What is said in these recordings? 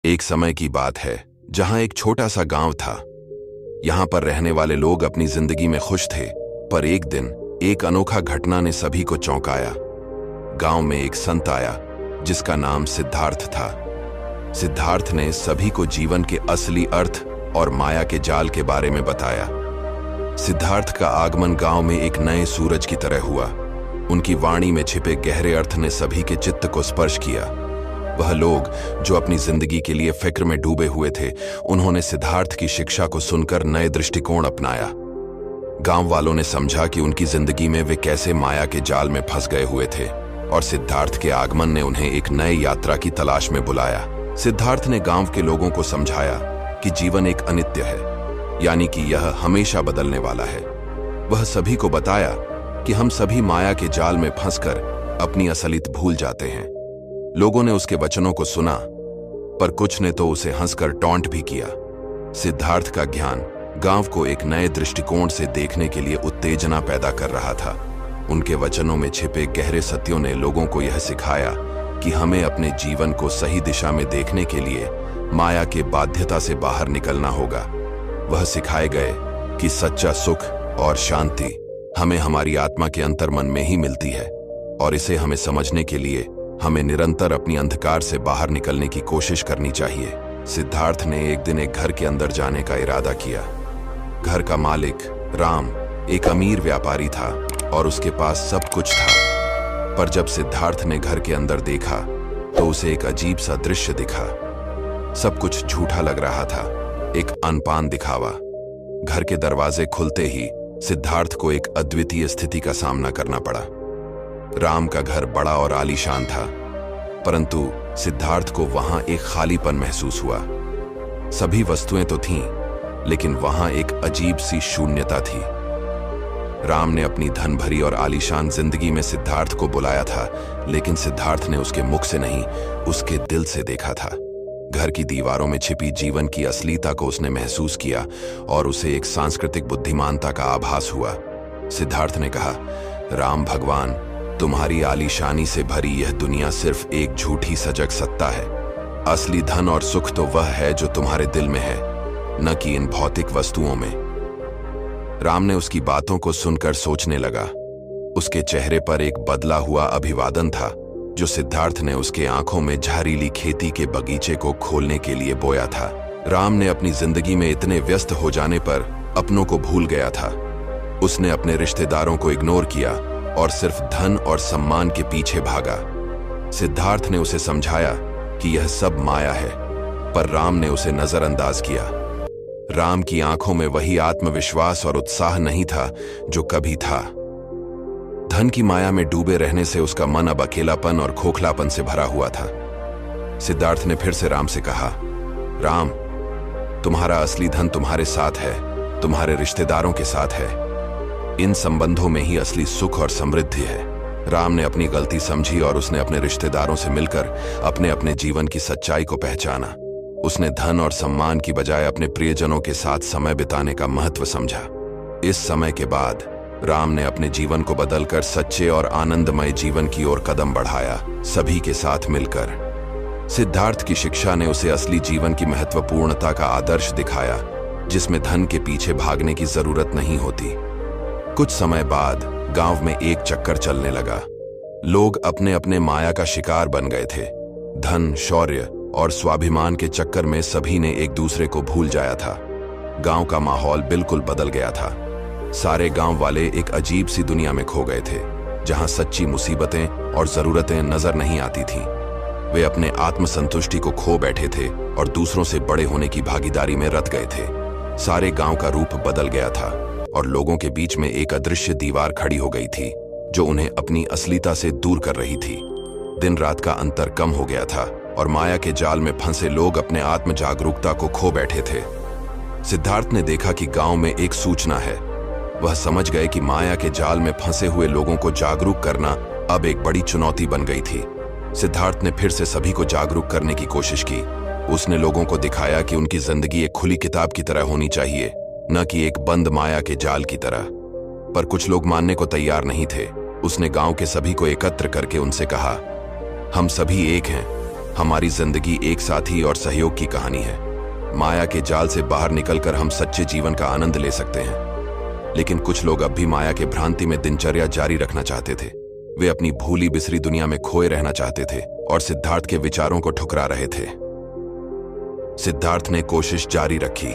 एक समय की बात है जहां एक छोटा सा गांव था। यहां पर रहने वाले लोग अपनी जिंदगी में खुश थे, पर एक दिन एक अनोखा घटना ने सभी को चौंकाया। गांव में एक संत आया जिसका नाम सिद्धार्थ था। सिद्धार्थ ने सभी को जीवन के असली अर्थ और माया के जाल के बारे में बताया। सिद्धार्थ का आगमन गांव में एक नए सूरज की तरह हुआ। उनकी वाणी में छिपे गहरे अर्थ ने सभी के चित्त को स्पर्श किया। वह लोग जो अपनी जिंदगी के लिए फिक्र में डूबे हुए थे, उन्होंने सिद्धार्थ की शिक्षा को सुनकर नए दृष्टिकोण अपनाया। गांव वालों ने समझा कि उनकी जिंदगी में वे कैसे माया के जाल में फंस गए हुए थे, और सिद्धार्थ के आगमन ने उन्हें एक नए यात्रा की तलाश में बुलाया। सिद्धार्थ ने गांव के लोगों को समझाया कि जीवन एक अनित्य है, यानी कि यह हमेशा बदलने वाला है। वह सभी को बताया कि हम सभी माया के जाल में फंसकर अपनी असलियत भूल जाते हैं। लोगों ने उसके वचनों को सुना, पर कुछ ने तो उसे हंसकर टॉन्ट भी किया। सिद्धार्थ का ज्ञान गांव को एक नए दृष्टिकोण से देखने के लिए उत्तेजना पैदा कर रहा था। उनके वचनों में छिपे गहरे सत्यों ने लोगों को यह सिखाया कि हमें अपने जीवन को सही दिशा में देखने के लिए माया के बाध्यता से बाहर निकलना होगा। वह सिखाए गए कि सच्चा सुख और शांति हमें हमारी आत्मा के अंतर्मन में ही मिलती है, और इसे हमें समझने के लिए हमें निरंतर अपनी अंधकार से बाहर निकलने की कोशिश करनी चाहिए। सिद्धार्थ ने एक दिन एक घर के अंदर जाने का इरादा किया। घर का मालिक राम एक अमीर व्यापारी था और उसके पास सब कुछ था। पर जब सिद्धार्थ ने घर के अंदर देखा तो उसे एक अजीब सा दृश्य दिखा। सब कुछ झूठा लग रहा था, एक अनपान दिखावा। घर के दरवाजे खुलते ही सिद्धार्थ को एक अद्वितीय स्थिति का सामना करना पड़ा। राम का घर बड़ा और आलीशान था, परंतु सिद्धार्थ को वहां एक खालीपन महसूस हुआ। सभी वस्तुएं तो थीं, लेकिन वहां एक अजीब सी शून्यता थी। राम ने अपनी धन भरी और आलीशान जिंदगी में सिद्धार्थ को बुलाया था, लेकिन सिद्धार्थ ने उसके मुख से नहीं, उसके दिल से देखा था। घर की दीवारों में छिपी जीवन की असलीता को उसने महसूस किया और उसे एक सांस्कृतिक बुद्धिमानता का आभास हुआ। सिद्धार्थ ने कहा, राम भगवान, तुम्हारी आलीशानी से भरी यह दुनिया सिर्फ एक झूठी सजग सत्ता है। असली धन और सुख तो वह है जो तुम्हारे दिल में है, न कि इन भौतिक वस्तुओं में। राम ने उसकी बातों को सुनकर सोचने लगा। उसके चेहरे पर एक बदला हुआ अभिवादन था जो सिद्धार्थ ने उसके आंखों में जहरीली खेती के बगीचे को खोलने के लिए बोया था। राम ने अपनी जिंदगी में इतने व्यस्त हो जाने पर अपनों को भूल गया था। उसने अपने रिश्तेदारों को इग्नोर किया और सिर्फ धन और सम्मान के पीछे भागा। सिद्धार्थ ने उसे समझाया कि यह सब माया है, पर राम ने उसे नजरअंदाज किया। राम की आंखों में वही आत्मविश्वास और उत्साह नहीं था जो कभी था। धन की माया में डूबे रहने से उसका मन अब अकेलापन और खोखलापन से भरा हुआ था। सिद्धार्थ ने फिर से राम से कहा, राम, तुम्हारा असली धन तुम्हारे साथ है, तुम्हारे रिश्तेदारों के साथ है। इन संबंधों में ही असली सुख और समृद्धि है। राम ने अपनी गलती समझी और उसने अपने रिश्तेदारों से मिलकर अपने अपने जीवन की सच्चाई को पहचाना। उसने धन और सम्मान की बजाय अपने प्रियजनों के साथ समय बिताने का महत्व समझा। इस समय के बाद राम ने अपने जीवन को बदलकर सच्चे और आनंदमय जीवन की ओर कदम बढ़ाया, सभी के साथ मिलकर। सिद्धार्थ की शिक्षा ने उसे असली जीवन की महत्वपूर्णता का आदर्श दिखाया, जिसमें धन के पीछे भागने की जरूरत नहीं होती। कुछ समय बाद गांव में एक चक्कर चलने लगा। लोग अपने अपने माया का शिकार बन गए थे। धन, शौर्य और स्वाभिमान के चक्कर में सभी ने एक दूसरे को भूल जाया था। गांव का माहौल बिल्कुल बदल गया था। सारे गांव वाले एक अजीब सी दुनिया में खो गए थे, जहां सच्ची मुसीबतें और जरूरतें नजर नहीं आती थीं। वे अपने आत्मसंतुष्टि को खो बैठे थे और दूसरों से बड़े होने की भागीदारी में रत गए थे। सारे गांव का रूप बदल गया था और लोगों के बीच में एक अदृश्य दीवार खड़ी हो गई थी, जो उन्हें अपनी असलियता से दूर कर रही थी। दिन रात का अंतर कम हो गया था और माया के जाल में फंसे लोग अपने आत्म जागरूकता को खो बैठे थे। सिद्धार्थ ने देखा कि गांव में एक सूचना है। वह समझ गए कि माया के जाल में फंसे हुए लोगों को जागरूक करना अब एक बड़ी चुनौती बन गई थी। सिद्धार्थ ने फिर से सभी को जागरूक करने की कोशिश की। उसने लोगों को दिखाया कि उनकी जिंदगी एक खुली किताब की तरह होनी चाहिए, न कि एक बंद माया के जाल की तरह। पर कुछ लोग मानने को तैयार नहीं थे। उसने गांव के सभी को एकत्र करके उनसे कहा, हम सभी एक हैं, हमारी जिंदगी एक साथी और सहयोग की कहानी है। माया के जाल से बाहर निकलकर हम सच्चे जीवन का आनंद ले सकते हैं, लेकिन कुछ लोग अब भी माया के भ्रांति में दिनचर्या जारी रखना चाहते थे। वे अपनी भूली बिसरी दुनिया में खोए रहना चाहते थे और सिद्धार्थ के विचारों को ठुकरा रहे थे। सिद्धार्थ ने कोशिश जारी रखी।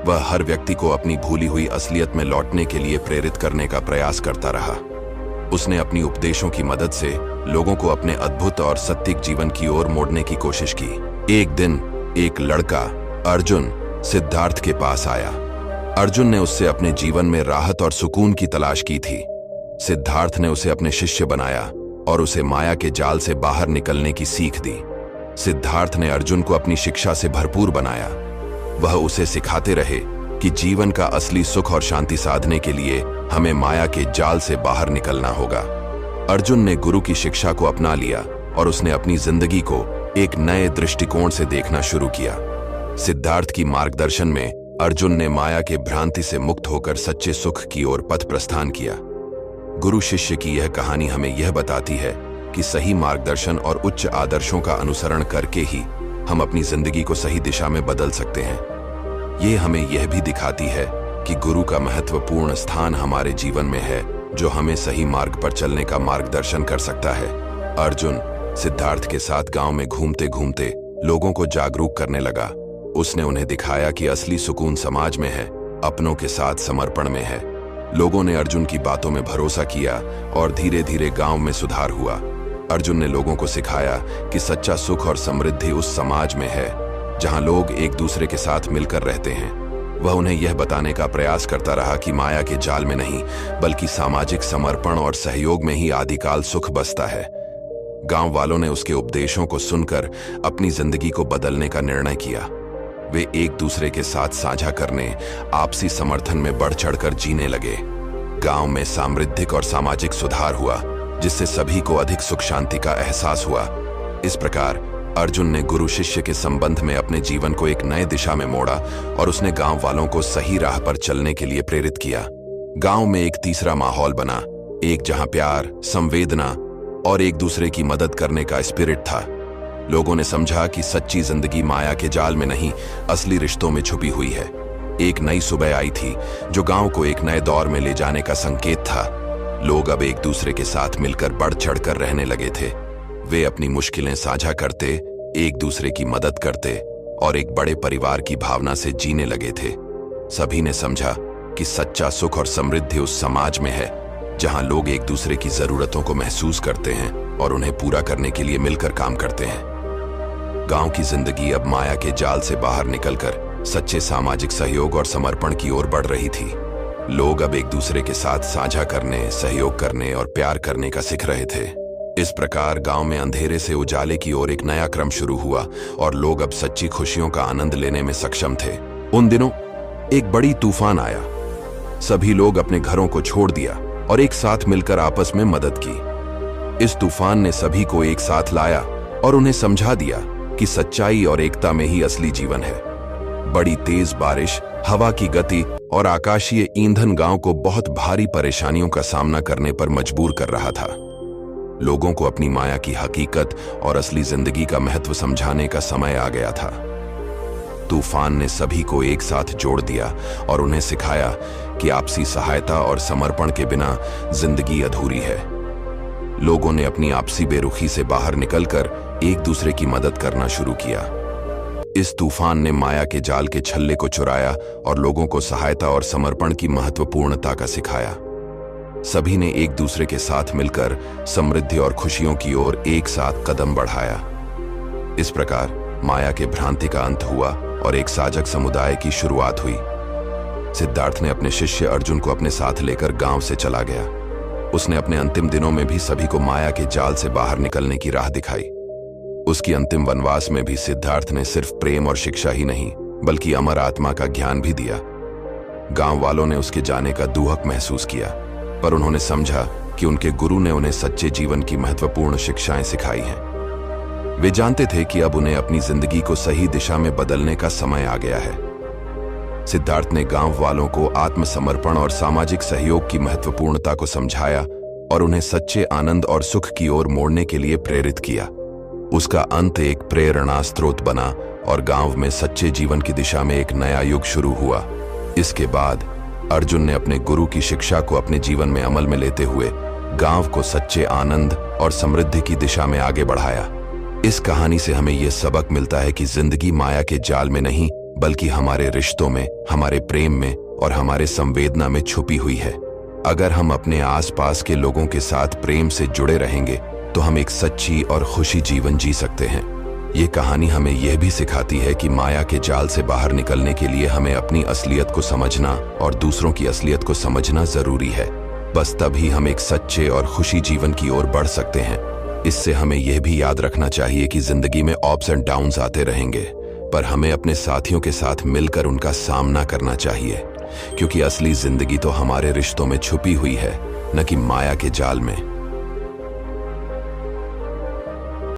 वह हर व्यक्ति को अपनी भूली हुई असलियत में लौटने के लिए प्रेरित करने का प्रयास करता रहा। उसने अपनी उपदेशों की मदद से लोगों को अपने अद्भुत और सत्विक जीवन की ओर मोड़ने की कोशिश की। एक दिन एक लड़का अर्जुन सिद्धार्थ के पास आया। अर्जुन ने उससे अपने जीवन में राहत और सुकून की तलाश की थी। सिद्धार्थ ने उसे अपने शिष्य बनाया और उसे माया के जाल से बाहर निकलने की सीख दी। सिद्धार्थ ने अर्जुन को अपनी शिक्षा से भरपूर बनाया। वह उसे सिखाते रहे कि जीवन का असली सुख और शांति साधने के लिए हमें माया के जाल से बाहर निकलना होगा। अर्जुन ने गुरु की शिक्षा को अपना लिया और उसने अपनी जिंदगी को एक नए दृष्टिकोण से देखना शुरू किया। सिद्धार्थ की मार्गदर्शन में अर्जुन ने माया के भ्रांति से मुक्त होकर सच्चे सुख की ओर पथ प्रस्थान किया। गुरु शिष्य की यह कहानी हमें यह बताती है कि सही मार्गदर्शन और उच्च आदर्शों का अनुसरण करके ही हम अपनी जिंदगी को सही दिशा में बदल सकते हैं। ये हमें यह भी दिखाती है कि गुरु का महत्वपूर्ण स्थान हमारे जीवन में है, जो हमें सही मार्ग पर चलने का मार्गदर्शन कर सकता है। अर्जुन सिद्धार्थ के साथ गांव में घूमते घूमते लोगों को जागरूक करने लगा। उसने उन्हें दिखाया कि असली सुकून समाज में है, अपनों के साथ समर्पण में है। लोगों ने अर्जुन की बातों में भरोसा किया और धीरे धीरे गांव में सुधार हुआ। अर्जुन ने लोगों को सिखाया कि सच्चा सुख और समृद्धि उस समाज में है जहां लोग एक दूसरे के साथ मिलकर रहते हैं। वह उन्हें यह बताने का प्रयास करता रहा कि माया के जाल में नहीं, बल्कि सामाजिक समर्पण और सहयोग में ही आदिकाल सुख बसता है। गांव वालों ने उसके उपदेशों को सुनकर अपनी जिंदगी को बदलने का निर्णय किया। वे एक दूसरे के साथ साझा करने, आपसी समर्थन में बढ़ चढ़कर जीने लगे। गांव में सामृद्धिक और सामाजिक सुधार हुआ, जिससे सभी को अधिक सुख शांति का एहसास हुआ। इस प्रकार अर्जुन ने गुरु शिष्य के संबंध में अपने जीवन को एक नए दिशा में मोड़ा और उसने गांव वालों को सही राह पर चलने के लिए प्रेरित किया। गांव में एक तीसरा माहौल बना, एक जहां प्यार, संवेदना और एक दूसरे की मदद करने का स्पिरिट था। लोगों ने समझा कि सच्ची जिंदगी माया के जाल में नहीं, असली रिश्तों में छुपी हुई है। एक नई सुबह आई थी जो गांव को एक नए दौर में ले जाने का संकेत था। लोग अब एक दूसरे के साथ मिलकर बढ़ चढ़कर रहने लगे थे। वे अपनी मुश्किलें साझा करते, एक दूसरे की मदद करते और एक बड़े परिवार की भावना से जीने लगे थे। सभी ने समझा कि सच्चा सुख और समृद्धि उस समाज में है जहां लोग एक दूसरे की जरूरतों को महसूस करते हैं और उन्हें पूरा करने के लिए मिलकर काम करते हैं। गांव की जिंदगी अब माया के जाल से बाहर निकलकर सच्चे सामाजिक सहयोग और समर्पण की ओर बढ़ रही थी। लोग अब एक दूसरे के साथ साझा करने, सहयोग करने और प्यार करने का सीख रहे थे। इस प्रकार गांव में अंधेरे से उजाले की ओर एक नया क्रम शुरू हुआ और लोग अब सच्ची खुशियों का आनंद लेने में सक्षम थे। उन दिनों एक बड़ी तूफान आया। सभी लोग अपने घरों को छोड़ दिया और एक साथ मिलकर आपस में मदद की। इस तूफान ने सभी को एक साथ लाया और उन्हें समझा दिया कि सच्चाई और एकता में ही असली जीवन है। बड़ी तेज बारिश, हवा की गति और आकाशीय ईंधन गांव को बहुत भारी परेशानियों का सामना करने पर मजबूर कर रहा था। लोगों को अपनी माया की हकीकत और असली जिंदगी का महत्व समझाने का समय आ गया था। तूफान ने सभी को एक साथ जोड़ दिया और उन्हें सिखाया कि आपसी सहायता और समर्पण के बिना जिंदगी अधूरी है। लोगों ने अपनी आपसी बेरुखी से बाहर निकलकर एक दूसरे की मदद करना शुरू किया। इस तूफान ने माया के जाल के छल्ले को चुराया और लोगों को सहायता और समर्पण की महत्वपूर्णता का सिखाया। सभी ने एक दूसरे के साथ मिलकर समृद्धि और खुशियों की ओर एक साथ कदम बढ़ाया। इस प्रकार माया के भ्रांति का अंत हुआ और एक साजक समुदाय की शुरुआत हुई। सिद्धार्थ ने अपने शिष्य अर्जुन को अपने साथ लेकर गांव से चला गया। उसने अपने अंतिम दिनों में भी सभी को माया के जाल से बाहर निकलने की राह दिखाई। उसकी अंतिम वनवास में भी सिद्धार्थ ने सिर्फ प्रेम और शिक्षा ही नहीं, बल्कि अमर आत्मा का ज्ञान भी दिया। गांव वालों ने उसके जाने का दुहक महसूस किया, पर उन्होंने समझा कि उनके गुरु ने उन्हें सच्चे जीवन की महत्वपूर्ण शिक्षाएं सिखाई हैं। वे जानते थे कि अब उन्हें अपनी जिंदगी को सही दिशा में बदलने का समय आ गया है। सिद्धार्थ ने गांव वालों को आत्मसमर्पण और सामाजिक सहयोग की महत्वपूर्णता को समझाया और उन्हें सच्चे आनंद और सुख की ओर मोड़ने के लिए प्रेरित किया। उसका अंत एक प्रेरणा स्रोत बना और गांव में सच्चे जीवन की दिशा में एक नया युग शुरू हुआ। इसके बाद अर्जुन ने अपने गुरु की शिक्षा को अपने जीवन में अमल में लेते हुए गांव को सच्चे आनंद और समृद्धि की दिशा में आगे बढ़ाया। इस कहानी से हमें यह सबक मिलता है कि जिंदगी माया के जाल में नहीं, बल्कि हमारे रिश्तों में, हमारे प्रेम में और हमारे संवेदना में छुपी हुई है। अगर हम अपने आसपास के लोगों के साथ प्रेम से जुड़े रहेंगे तो हम एक सच्ची और खुशी जीवन जी सकते हैं। ये कहानी हमें यह भी सिखाती है कि माया के जाल से बाहर निकलने के लिए हमें अपनी असलियत को समझना और दूसरों की असलियत को समझना जरूरी है। बस तभी हम एक सच्चे और खुशी जीवन की ओर बढ़ सकते हैं। इससे हमें यह भी याद रखना चाहिए कि जिंदगी में अप्स एंड डाउन्स आते रहेंगे, पर हमें अपने साथियों के साथ मिलकर उनका सामना करना चाहिए, क्योंकि असली जिंदगी तो हमारे रिश्तों में छुपी हुई है, न कि माया के जाल में।